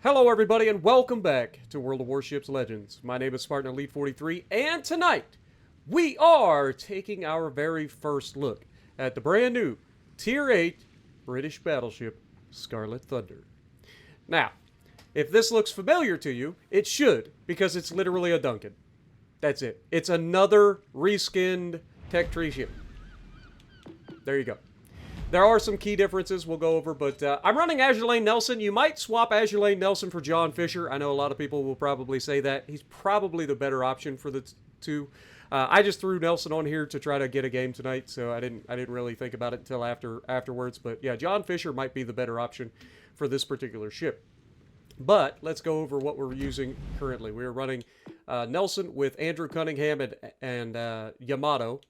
Hello, everybody, and welcome back to World of Warships Legends. My name is Spartan Elite 43, and tonight we are taking our very first look at the brand new Tier 8 British battleship, Scarlet Thunder. Now, if this looks familiar to you, it should, because it's literally a Duncan. That's it. It's another reskinned tech tree ship. There you go. There are some key differences we'll go over, but I'm running Azurlane Nelson. You might swap Azurlane Nelson for John Fisher. I know a lot of people will probably say that. He's probably the better option for the two. I just threw Nelson on here to try to get a game tonight, so I didn't really think about it until afterwards. But yeah, John Fisher might be the better option for this particular ship. But let's go over what we're using currently. We're running Nelson with Andrew Cunningham and Yamato.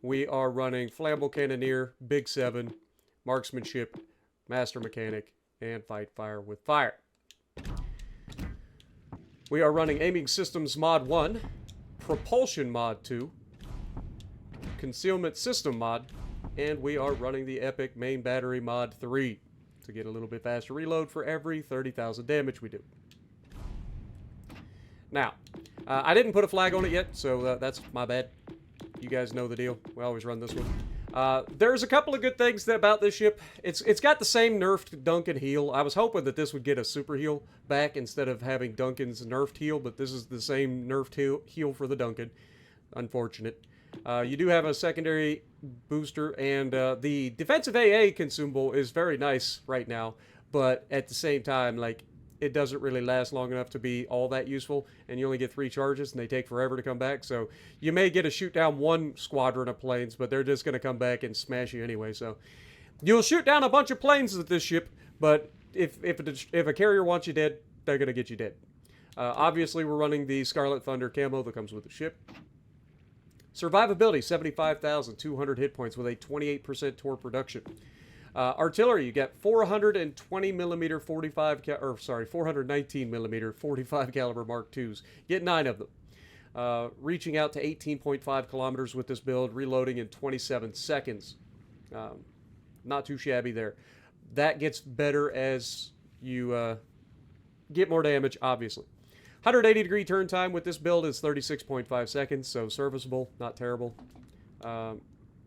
We are running Flammable Cannoneer, Big 7, Marksmanship, Master Mechanic, and Fight Fire with Fire. We are running Aiming Systems Mod 1, Propulsion Mod 2, Concealment System Mod, and we are running the Epic Main Battery Mod 3 to get a little bit faster reload for every 30,000 damage we do. Now, I didn't put a flag on it yet, so that's my bad. You guys know the deal. We always run this one. There's a couple of good things about this ship. It's got the same nerfed Duncan heal. I was hoping that this would get a super heal back instead of having Duncan's nerfed heal, but this is the same nerfed heal for the Duncan. Unfortunate. You do have a secondary booster, and the defensive AA consumable is very nice right now, but at the same time, like, it doesn't really last long enough to be all that useful, and you only get 3 charges, and they take forever to come back, so you may get to shoot down one squadron of planes, but they're just going to come back and smash you anyway, so you'll shoot down a bunch of planes with this ship, but if a carrier wants you dead, they're going to get you dead. Obviously, we're running the Scarlet Thunder camo that comes with the ship. Survivability, 75,200 hit points with a 28% torque reduction. Artillery, you get 420 millimeter 419 millimeter 45 caliber Mark IIs. Get 9 of them. Reaching out to 18.5 kilometers with this build, reloading in 27 seconds. Not too shabby there. That gets better as you get more damage, obviously. 180 degree turn time with this build is 36.5 seconds, so serviceable, not terrible.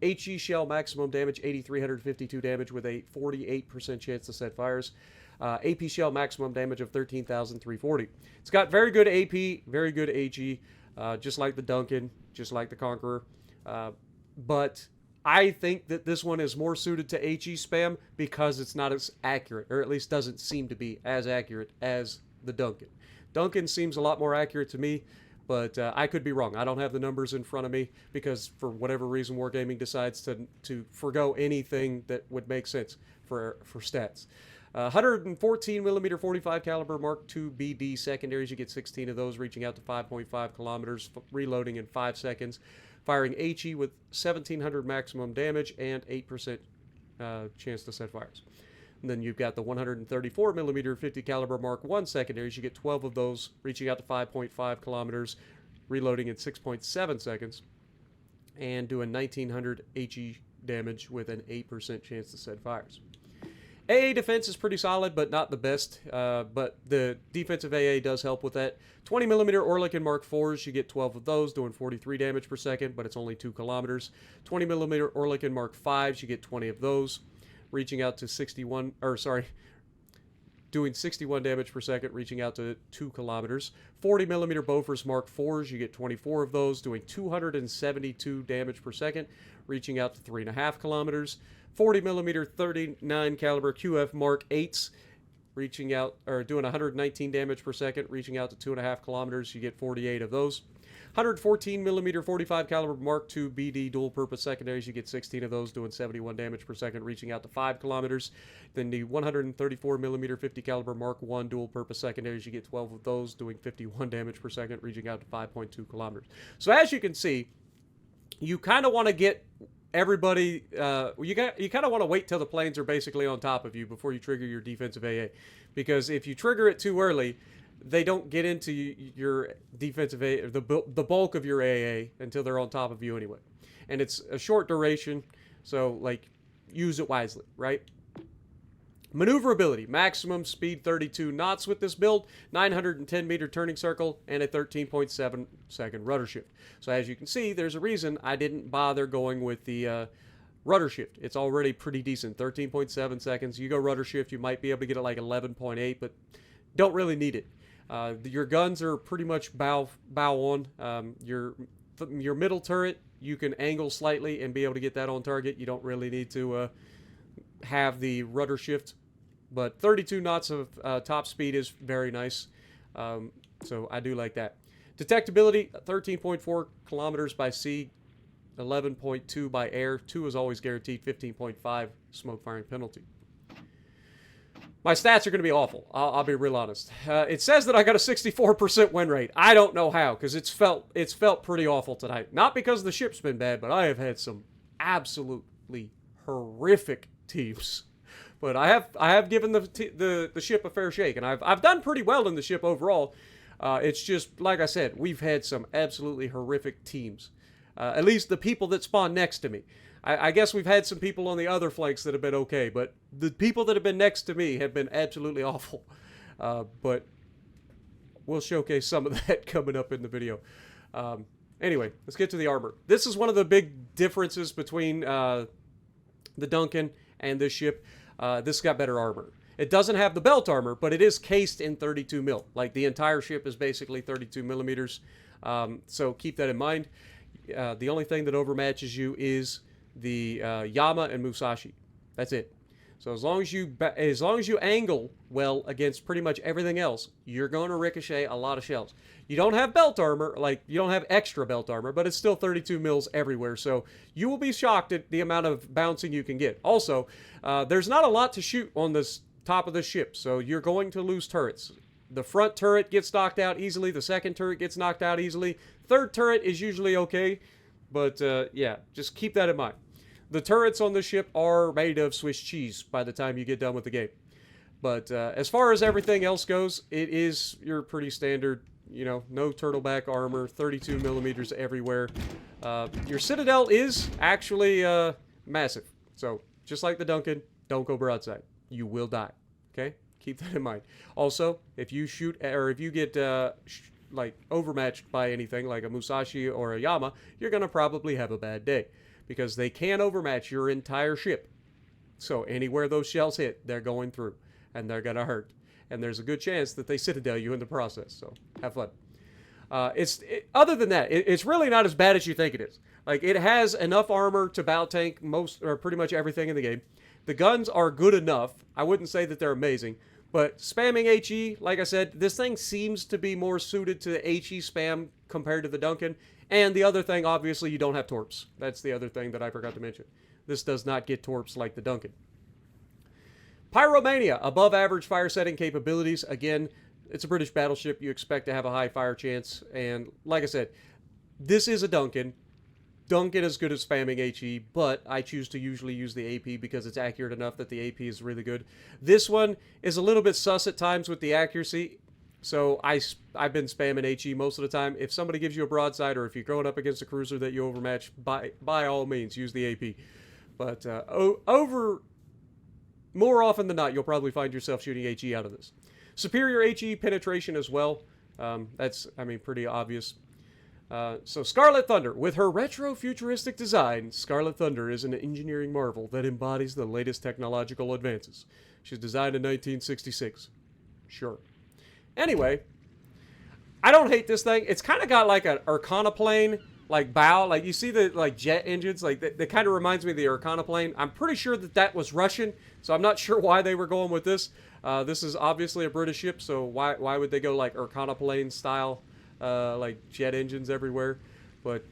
HE shell maximum damage, 8,352 damage with a 48% chance to set fires. AP shell maximum damage of 13,340. It's got very good AP, very good HE, just like the Duncan, just like the Conqueror. But I think that this one is more suited to HE spam because it's not as accurate, or at least doesn't seem to be as accurate as the Duncan. Duncan seems a lot more accurate to me, but I could be wrong. I don't have the numbers in front of me because for whatever reason Wargaming decides to forgo anything that would make sense for stats. 114 millimeter 45 caliber Mark II BD secondaries. You get 16 of those, reaching out to 5.5 kilometers, reloading in 5 seconds, firing HE with 1,700 maximum damage and 8% chance to set fires. And then you've got the 134 millimeter 50 caliber Mark I secondaries. You get 12 of those, reaching out to 5.5 kilometers, reloading in 6.7 seconds, and doing 1,900 HE damage with an 8% chance to set fires. AA defense is pretty solid, but not the best. But the defensive AA does help with that. 20 millimeter Orlik Mark IVs, you get 12 of those, doing 43 damage per second, but it's only 2 kilometers. 20 millimeter Orlik Mark Vs, you get 20 of those, reaching out to doing 61 damage per second, reaching out to 2 kilometers. 40 millimeter Bofors Mark IVs, you get 24 of those, doing 272 damage per second, reaching out to 3.5 kilometers. 40 millimeter 39 caliber QF Mark VIIIs, reaching out, or doing 119 damage per second, reaching out to 2.5 kilometers. You get 48 of those. 114 millimeter 45 caliber Mark II BD dual purpose secondaries, you get 16 of those, doing 71 damage per second, reaching out to 5 kilometers. Then the 134 millimeter 50 caliber Mark I dual purpose secondaries, you get 12 of those, doing 51 damage per second, reaching out to 5.2 kilometers. So as you can see, you kind of want to get everybody, you kind of want to wait till the planes are basically on top of you before you trigger your defensive AA, because if you trigger it too early, they don't get into your defensive AA, the bulk of your AA, until they're on top of you anyway. And it's a short duration, so like use it wisely, right? Maneuverability, maximum speed 32 knots with this build, 910 meter turning circle, and a 13.7 second rudder shift. So as you can see, there's a reason I didn't bother going with the rudder shift. It's already pretty decent, 13.7 seconds. You go rudder shift, you might be able to get it like 11.8, but don't really need it. Your guns are pretty much bow on. Your middle turret, you can angle slightly and be able to get that on target. You don't really need to have the rudder shift, but 32 knots of top speed is very nice, so I do like that. Detectability, 13.4 kilometers by sea, 11.2 by air. 2 is always guaranteed, 15.5 smoke firing penalty. My stats are going to be awful. I'll be real honest. It says that I got a 64% win rate. I don't know how, because it's felt pretty awful tonight. Not because the ship's been bad, but I have had some absolutely horrific teams. But I have given the ship a fair shake, and I've done pretty well in the ship overall. It's just, like I said, we've had some absolutely horrific teams. At least the people that spawn next to me. I guess we've had some people on the other flanks that have been okay, but the people that have been next to me have been absolutely awful. But we'll showcase some of that coming up in the video. Anyway, let's get to the armor. This is one of the big differences between the Duncan and this ship. This got better armor. It doesn't have the belt armor, but it is cased in 32 mil. Like, the entire ship is basically 32 millimeters. So keep that in mind. The only thing that overmatches you is the Yama and Musashi. That's it. So as long as you angle well against pretty much everything else, you're going to ricochet a lot of shells. You don't have belt armor, like you don't have extra belt armor, but it's still 32 mils everywhere. So you will be shocked at the amount of bouncing you can get. Also, there's not a lot to shoot on this top of the ship, so you're going to lose turrets. The front turret gets knocked out easily. The second turret gets knocked out easily. Third turret is usually okay, but yeah, just keep that in mind. The turrets on the ship are made of Swiss cheese by the time you get done with the game. But as far as everything else goes, it is your pretty standard, you know, no turtleback armor, 32 millimeters everywhere. Your Citadel is actually massive. So just like the Duncan, don't go broadside. You will die. Okay? Keep that in mind. Also, if you shoot, or if you get like overmatched by anything like a Musashi or a Yama, you're going to probably have a bad day, because they can overmatch your entire ship. So anywhere those shells hit, they're going through, and they're going to hurt. And there's a good chance that they Citadel you in the process, so have fun. Other than that, it's really not as bad as you think it is. Like, it has enough armor to bow tank most, or pretty much everything in the game. The guns are good enough. I wouldn't say that they're amazing, but spamming HE, like I said, this thing seems to be more suited to the HE spam compared to the Duncan. And the other thing, obviously, you don't have torps. That's the other thing that I forgot to mention. This does not get torps like the Duncan. Pyromania, above average fire setting capabilities. Again, it's a British battleship. You expect to have a high fire chance. And like I said, this is a Duncan. Duncan is good at spamming HE, but I choose to usually use the AP because it's accurate enough that the AP is really good. This one is a little bit sus at times with the accuracy. So I've been spamming HE most of the time. If somebody gives you a broadside, or if you're going up against a cruiser that you overmatch, by all means, use the AP. But more often than not, you'll probably find yourself shooting HE out of this. Superior HE penetration as well. That's, I mean, pretty obvious. So Scarlet Thunder, with her retro-futuristic design, Scarlet Thunder is an engineering marvel that embodies the latest technological advances. She's designed in 1966. Sure. Anyway, I don't hate this thing. It's kind of got like an Arcana-plane, like bow. Like, you see the like jet engines? Like, that kind of reminds me of the Arcana-plane. I'm pretty sure that was Russian, so I'm not sure why they were going with this. This is obviously a British ship, so why would they go like Arcana-plane style? Like jet engines everywhere. But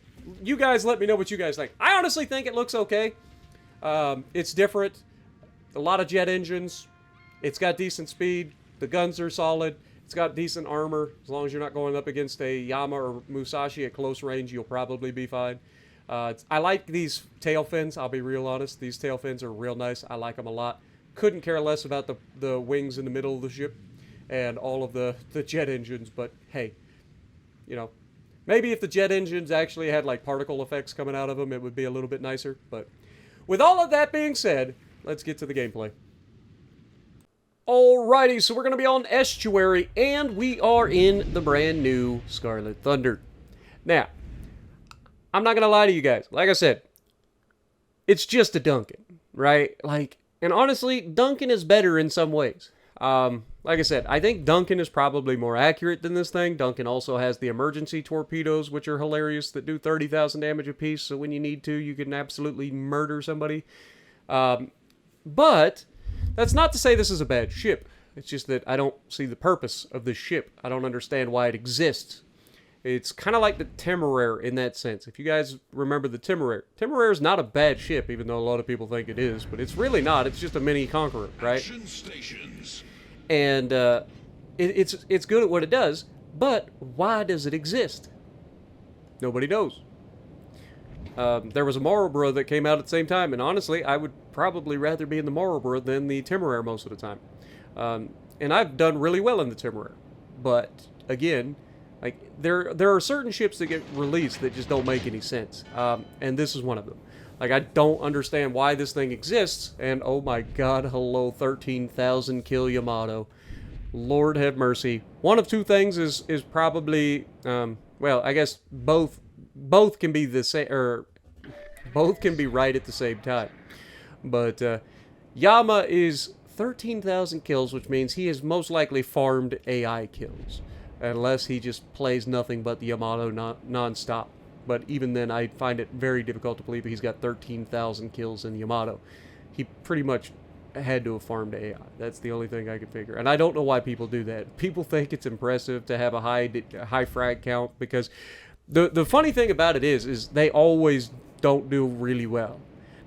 you guys let me know what you guys think. I honestly think it looks okay. It's different. A lot of jet engines. It's got decent speed. The guns are solid. It's got decent armor. As long as you're not going up against a Yama or Musashi at close range, you'll probably be fine. I like these tail fins. I'll be real honest. These tail fins are real nice. I like them a lot. Couldn't care less about the wings in the middle of the ship and all of the jet engines. But hey, you know, maybe if the jet engines actually had like particle effects coming out of them, it would be a little bit nicer. But with all of that being said, let's get to the gameplay. Alrighty, so we're going to be on Estuary, and we are in the brand new Scarlet Thunder. Now, I'm not going to lie to you guys. Like I said, it's just a Duncan, right? And honestly, Duncan is better in some ways. Like I said, I think Duncan is probably more accurate than this thing. Duncan also has the emergency torpedoes, which are hilarious, that do 30,000 damage apiece, so when you need to, you can absolutely murder somebody. But that's not to say this is a bad ship. It's just that I don't see the purpose of this ship. I don't understand why it exists. It's kind of like the Temeraire in that sense. If you guys remember the Temeraire. Temeraire is not a bad ship, even though a lot of people think it is. But it's really not. It's just a mini Conqueror, right? And it's good at what it does. But why does it exist? Nobody knows. There was a Marlborough that came out at the same time, and honestly, I would probably rather be in the Marlborough than the Temeraire most of the time. And I've done really well in the Temeraire. But, again, like there are certain ships that get released that just don't make any sense. And this is one of them. Like, I don't understand why this thing exists, and oh my god, hello, 13,000 kill Yamato. Lord have mercy. One of two things is probably, well, I guess both can be the same, or both can be right at the same time. But Yama is 13,000 kills, which means he has most likely farmed AI kills, unless he just plays nothing but the Yamato non-stop. But even then, I find it very difficult to believe he's got 13,000 kills in Yamato. He pretty much had to have farmed AI. That's the only thing I can figure. And I don't know why people do that. People think it's impressive to have a high frag count, because the funny thing about it is they always don't do really well.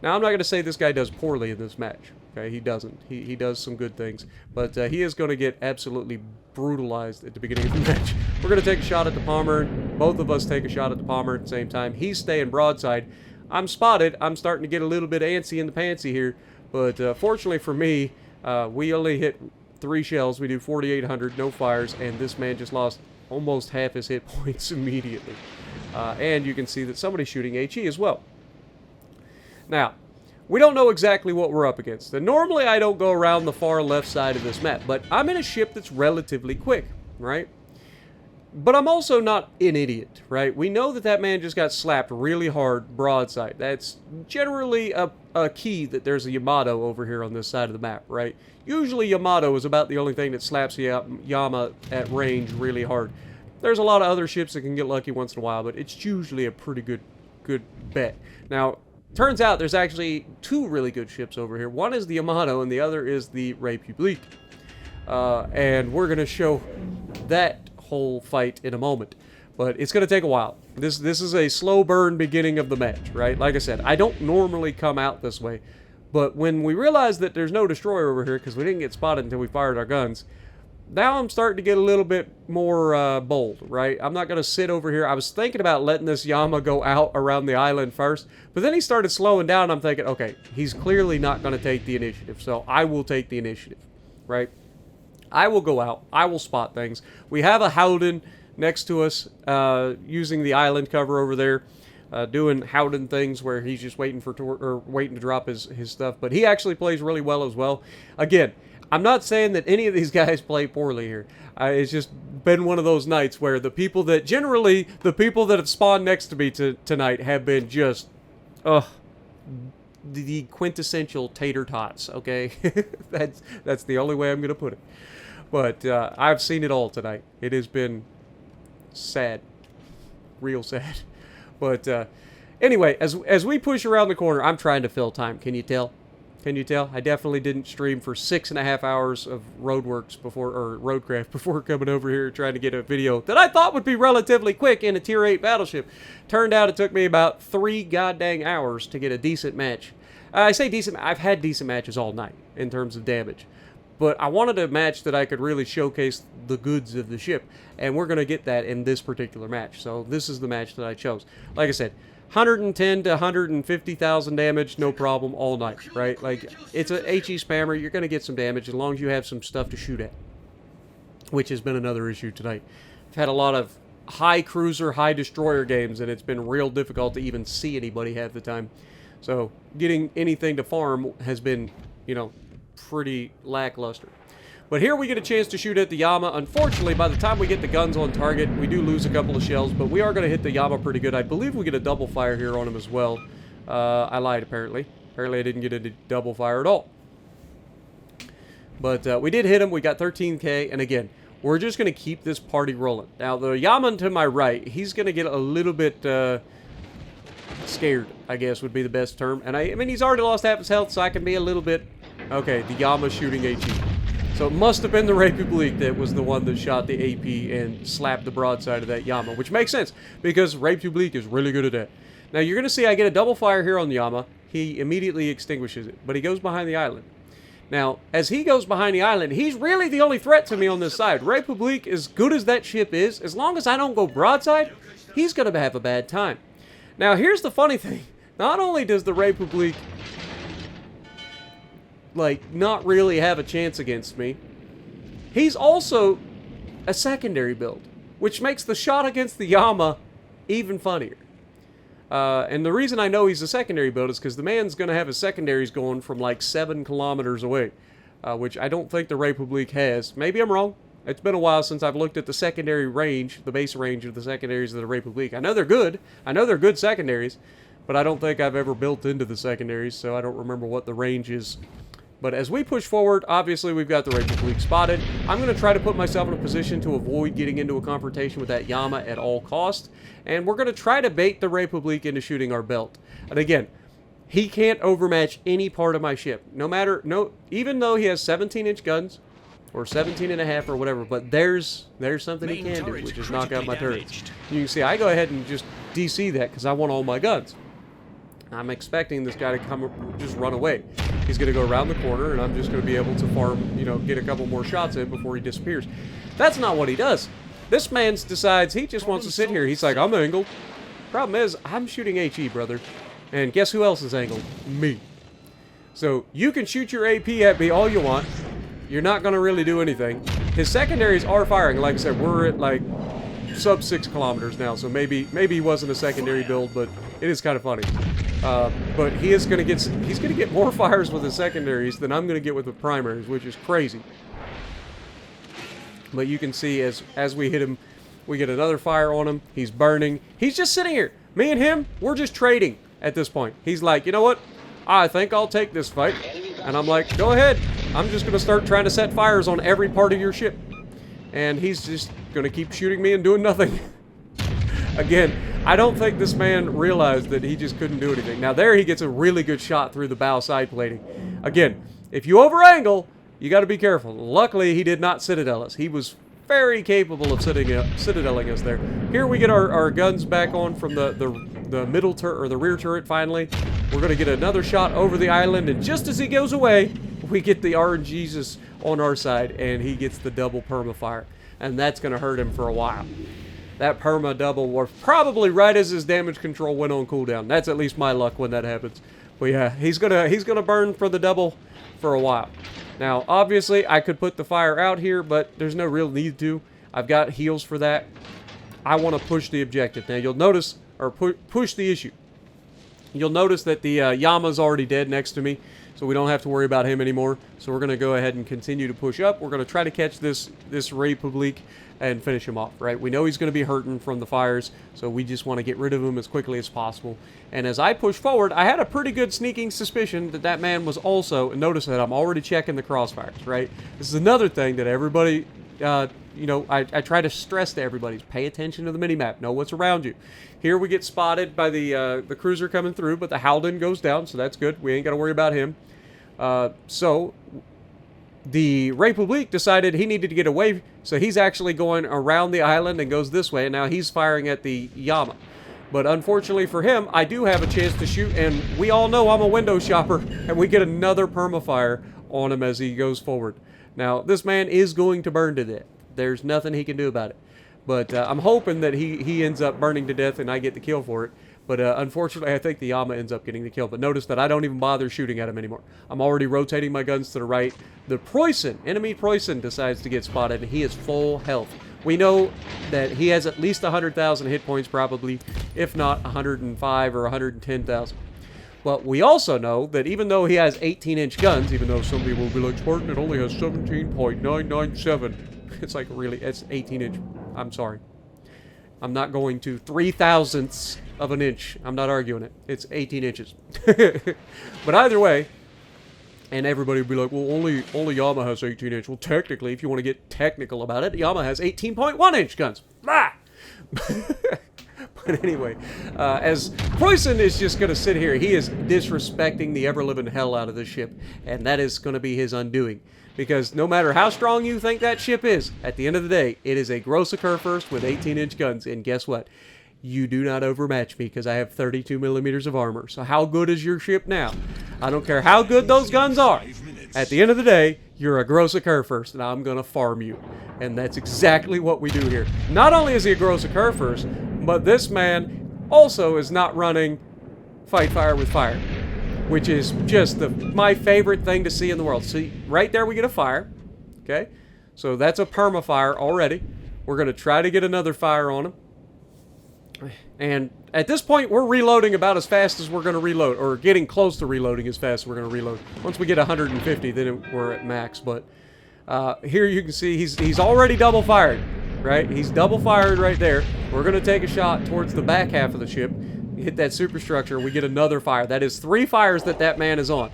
Now, I'm not going to say this guy does poorly in this match. Okay, he doesn't. He does some good things. But he is going to get absolutely brutalized at the beginning of the match. We're going to take a shot at the Palmer. Both of us take a shot at the Palmer at the same time. He's staying broadside. I'm spotted. I'm starting to get a little bit antsy in the pantsy here. But fortunately for me, we only hit 3 shells. We do 4,800, no fires. And this man just lost almost half his hit points immediately. And you can see that somebody's shooting HE as well. Now, we don't know exactly what we're up against. And normally I don't go around the far left side of this map, but I'm in a ship that's relatively quick, right? But I'm also not an idiot, right? We know that man just got slapped really hard broadside. That's generally a key that there's a Yamato over here on this side of the map, right? Usually Yamato is about the only thing that slaps Yama at range really hard. There's a lot of other ships that can get lucky once in a while, but it's usually a pretty good bet. Now, turns out there's actually 2 really good ships over here. One is the Yamato, and the other is the Republique. And we're going to show that whole fight in a moment. But it's going to take a while. This is a slow burn beginning of the match, right? Like I said, I don't normally come out this way. But when we realize that there's no destroyer over here, because we didn't get spotted until we fired our guns, now I'm starting to get a little bit more bold, right? I'm not going to sit over here. I was thinking about letting this Yama go out around the island first, but then he started slowing down. I'm thinking, okay, he's clearly not going to take the initiative, so I will take the initiative, right? I will go out. I will spot things. We have a Howden next to us using the island cover over there, doing Howden things where he's just waiting waiting to drop his stuff, but he actually plays really well as well. Again, I'm not saying that any of these guys play poorly here. It's just been one of those nights where the people that have spawned next to me tonight have been just, the quintessential tater tots, okay? That's the only way I'm going to put it. But I've seen it all tonight. It has been sad. Real sad. But anyway, as we push around the corner, I'm trying to fill time. Can you tell? Can you tell? I definitely didn't stream for 6.5 hours of Roadcraft before coming over here trying to get a video that I thought would be relatively quick in a Tier 8 battleship. Turned out it took me about 3 goddamn hours to get a decent match. I say decent, I've had decent matches all night in terms of damage. But I wanted a match that I could really showcase the goods of the ship. And we're going to get that in this particular match. So this is the match that I chose. Like I said, 110 to 150,000 damage, no problem, all night, right? Like, it's a HE spammer. You're going to get some damage as long as you have some stuff to shoot at, which has been another issue tonight. I've had a lot of high cruiser, high destroyer games, and it's been real difficult to even see anybody half the time. So getting anything to farm has been, you know, pretty lackluster. But here we get a chance to shoot at the Yama. Unfortunately, by the time we get the guns on target, we do lose a couple of shells, but we are going to hit the Yama pretty good. I believe we get a double fire here on him as well. I lied, apparently. Apparently, I didn't get any double fire at all. But we did hit him. We got 13k, and again, we're just going to keep this party rolling. Now, the Yaman to my right, he's going to get a little bit scared, I guess would be the best term. And I mean, he's already lost half his health, so I can be a little bit... Okay, the Yama shooting HE. So it must have been the Republic that was the one that shot the AP and slapped the broadside of that Yama, which makes sense, because Republic is really good at that. Now, you're going to see I get a double fire here on the Yama. He immediately extinguishes it, but he goes behind the island. Now, as he goes behind the island, he's really the only threat to me on this side. Republic, as good as that ship is, as long as I don't go broadside, he's going to have a bad time. Now, here's the funny thing. Not only does the Republic, like, not really have a chance against me, he's also a secondary build, which makes the shot against the Yama even funnier. And the reason I know he's a secondary build is because the man's going to have his secondaries going from like 7 kilometers away, which I don't think the Republic has. Maybe I'm wrong. It's been a while since I've looked at the secondary range, the base range of the secondaries of the Republic. I know they're good. I know they're good secondaries, but I don't think I've ever built into the secondaries, so I don't remember what the range is. But as we push forward, obviously we've got the Republic spotted. I'm going to try to put myself in a position to avoid getting into a confrontation with that Yama at all costs. And we're going to try to bait the Republic into shooting our belt. And again, he can't overmatch any part of my ship. Even though he has 17-inch guns, or 17 and a half or whatever, but there's something he can do, which is knock out my turrets. You can see I go ahead and just DC that because I want all my guns. I'm expecting this guy to come, just run away. He's going to go around the corner, and I'm just going to be able to farm, get a couple more shots in before he disappears. That's not what he does. This man decides he just wants to sit here. He's like, I'm angled. Problem is, I'm shooting HE, brother. And guess who else is angled? Me. So you can shoot your AP at me all you want. You're not going to really do anything. His secondaries are firing. Like I said, we're at like sub 6 kilometers now, so maybe he wasn't a secondary build, but it is kind of funny. But he's going to get more fires with the secondaries than I'm going to get with the primaries, which is crazy. But you can see as we hit him, we get another fire on him. He's burning. He's just sitting here. Me and him, we're just trading at this point. He's like, you know what? I think I'll take this fight. And I'm like, go ahead. I'm just going to start trying to set fires on every part of your ship. And he's just going to keep shooting me and doing nothing. Again, I don't think this man realized that he just couldn't do anything. Now there he gets a really good shot through the bow side plating. Again, if you over-angle, you got to be careful. Luckily, he did not citadel us. He was very capable of citadeling us there. Here we get our guns back on from the middle turret, or the rear turret finally. We're going to get another shot over the island, and just as he goes away, we get the RNGesus on our side, and he gets the double perma fire. And that's going to hurt him for a while. That perma double was probably right as his damage control went on cooldown. That's at least my luck when that happens. But yeah, he's gonna burn for the double for a while. Now, obviously, I could put the fire out here, but there's no real need to. I've got heals for that. I want to push the objective. Now, you'll notice, or push the issue. You'll notice that the Yama's already dead next to me, so we don't have to worry about him anymore. So we're going to go ahead and continue to push up. We're going to try to catch this Republic and finish him off, right? We know he's going to be hurting from the fires, so we just want to get rid of him as quickly as possible. And as I push forward, I had a pretty good sneaking suspicion that that man was also, and notice that I'm already checking the crossfires, right? This is another thing that everybody, I try to stress to everybody, pay attention to the minimap, know what's around you. Here we get spotted by the cruiser coming through, but the Howden goes down, so that's good. We ain't got to worry about him. So the Republic decided he needed to get away, so he's actually going around the island and goes this way, and now he's firing at the Yama. But unfortunately for him, I do have a chance to shoot, and we all know I'm a window shopper, and we get another permafire on him as he goes forward. Now, this man is going to burn to death. There's nothing he can do about it. But I'm hoping that he ends up burning to death and I get the kill for it. But unfortunately, I think the Yama ends up getting the kill. But notice that I don't even bother shooting at him anymore. I'm already rotating my guns to the right. The Preußen, enemy Preußen, decides to get spotted, and he is full health. We know that he has at least 100,000 hit points probably, if not 105 or 110,000. But we also know that even though he has 18-inch guns, even though some people will be like, Spartan, it only has 17.997. It's like, really, it's 18-inch. I'm sorry. I'm not going to 3,000ths of an inch. I'm not arguing it. It's 18 inches. But either way, and everybody will be like, well, only Yama has 18-inch. Well, technically, if you want to get technical about it, Yama has 18.1-inch guns. Ah! But anyway, as Preußen is just going to sit here, he is disrespecting the ever-living hell out of this ship, and that is going to be his undoing. Because no matter how strong you think that ship is, at the end of the day, it is a gross occur first with 18-inch guns, and guess what? You do not overmatch me because I have 32 millimeters of armor. So how good is your ship now? I don't care how good those guns are. At the end of the day, you're a gross occur first, and I'm going to farm you. And that's exactly what we do here. Not only is he a gross occur first, but this man also is not running fight fire with fire, which is just my favorite thing to see in the world. See, right there we get a fire, okay? So that's a perma-fire already. We're going to try to get another fire on him. And at this point, we're reloading about as fast as we're going to reload, or getting close to reloading as fast as we're going to reload. Once we get 150, then we're at max. But here you can see he's already double fired, right? He's double fired right there. We're going to take a shot towards the back half of the ship, hit that superstructure, we get another fire. That is 3 fires that man is on.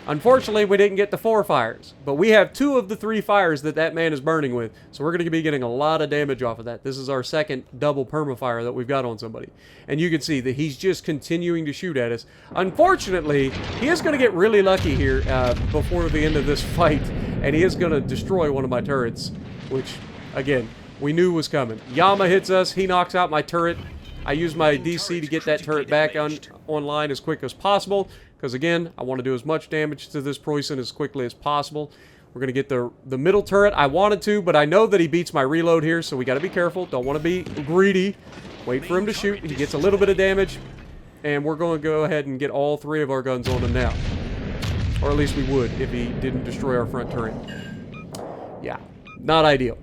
Unfortunately, we didn't get the 4 fires, but we have 2 of the 3 fires that man is burning with, so we're going to be getting a lot of damage off of that. This is our second double perma-fire that we've got on somebody. And you can see that he's just continuing to shoot at us. Unfortunately, he is going to get really lucky here before the end of this fight, and he is going to destroy one of my turrets, which, again, we knew was coming. Yama hits us, he knocks out my turret. I use my DC to get that turret back online as quick as possible. Because, again, I want to do as much damage to this Preußen as quickly as possible. We're going to get the middle turret. I wanted to, but I know that he beats my reload here, so we got to be careful. Don't want to be greedy. Wait for him to shoot. He gets a little bit of damage, and we're going to go ahead and get all 3 of our guns on him now. Or at least we would if he didn't destroy our front turret. Yeah, not ideal.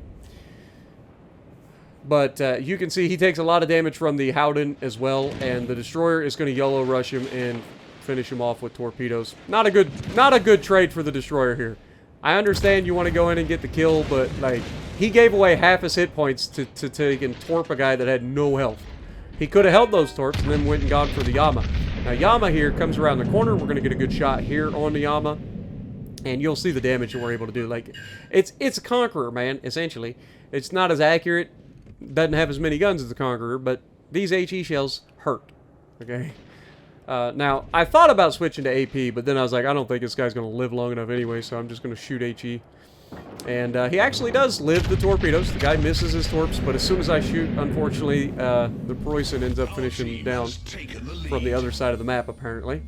But you can see he takes a lot of damage from the Howden as well, and the destroyer is going to YOLO rush him and finish him off with torpedoes. Not a good trade for the destroyer here. I understand you want to go in and get the kill, but like he gave away half his hit points to take and torp a guy that had no health. He could have held those torps and then went and gone for the Yama. Now Yama here comes around the corner. We're going to get a good shot here on the Yama, and you'll see the damage that we're able to do. Like it's a Conqueror, man. Essentially, it's not as accurate, doesn't have as many guns as the Conqueror, but these HE shells hurt. Okay. Now, I thought about switching to AP, but then I was like, I don't think this guy's going to live long enough anyway, so I'm just going to shoot HE. And he actually does live the torpedoes. The guy misses his torps, but as soon as I shoot, unfortunately, the Preußen ends up finishing down from the other side of the map, apparently.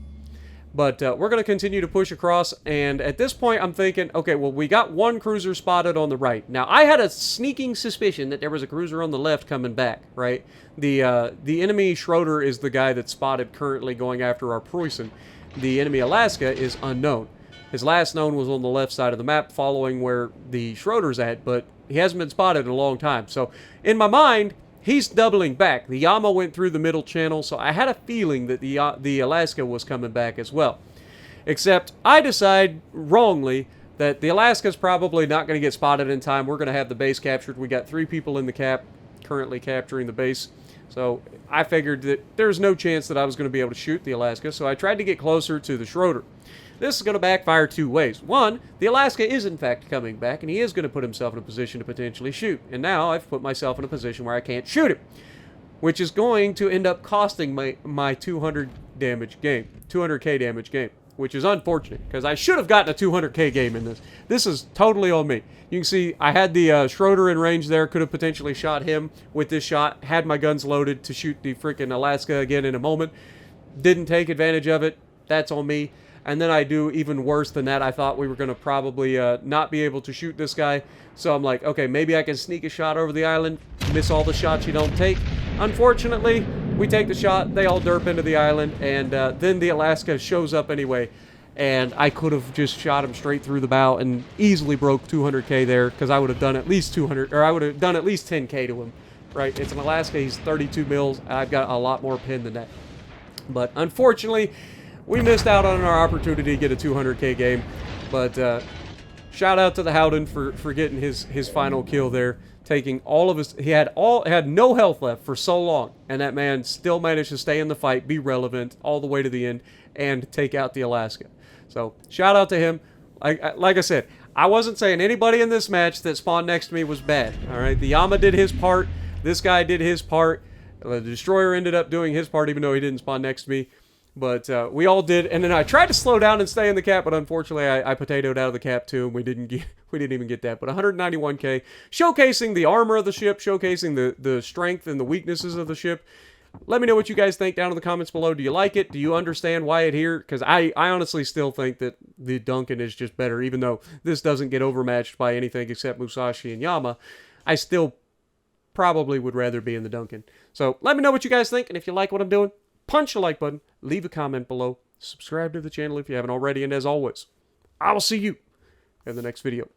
But we're going to continue to push across, and at this point, I'm thinking, okay, well, we got 1 cruiser spotted on the right. Now, I had a sneaking suspicion that there was a cruiser on the left coming back, right? The enemy Schroeder is the guy that's spotted currently going after our Preußen. The enemy Alaska is unknown. His last known was on the left side of the map, following where the Schroeder's at, but he hasn't been spotted in a long time. So, in my mind, he's doubling back. The Yama went through the middle channel, so I had a feeling that the Alaska was coming back as well. Except, I decide wrongly that the Alaska's probably not going to get spotted in time. We're going to have the base captured. We got 3 people in the cap currently capturing the base. So, I figured that there's no chance that I was going to be able to shoot the Alaska, so I tried to get closer to the Schroeder. This is going to backfire 2 ways. 1, the Alaska is in fact coming back, and he is going to put himself in a position to potentially shoot. And now I've put myself in a position where I can't shoot him, which is going to end up costing my 200 damage game, 200k damage game, which is unfortunate because I should have gotten a 200k game in this. This is totally on me. You can see I had the Schroeder in range there, could have potentially shot him with this shot, had my guns loaded to shoot the freaking Alaska again in a moment. Didn't take advantage of it. That's on me. And then I do even worse than that. I thought we were going to probably not be able to shoot this guy. So I'm like, okay, maybe I can sneak a shot over the island, miss all the shots you don't take. Unfortunately, we take the shot, they all derp into the island, and then the Alaska shows up anyway. And I could have just shot him straight through the bow and easily broke 200k there, because I would have done at least 200, or I would have done at least 10k to him. Right? It's an Alaska, he's 32 mils, and I've got a lot more pin than that. But unfortunately, we missed out on our opportunity to get a 200k game. But shout out to the Howden for getting his final kill there, taking all of his. He had no health left for so long, and that man still managed to stay in the fight, be relevant all the way to the end, and take out the Alaska. So shout out to him. Like I said, I wasn't saying anybody in this match that spawned next to me was bad. All right, the Yama did his part. This guy did his part. The Destroyer ended up doing his part, even though he didn't spawn next to me. But we all did, and then I tried to slow down and stay in the cap, but unfortunately I potatoed out of the cap too, and we didn't even get that. But 191k, showcasing the armor of the ship, showcasing the strength and the weaknesses of the ship. Let me know what you guys think down in the comments below. Do you like it? Do you understand why it here? Because I honestly still think that the Duncan is just better, even though this doesn't get overmatched by anything except Musashi and Yama. I still probably would rather be in the Duncan. So let me know what you guys think, and if you like what I'm doing, punch the like button, leave a comment below, subscribe to the channel if you haven't already, and as always, I will see you in the next video.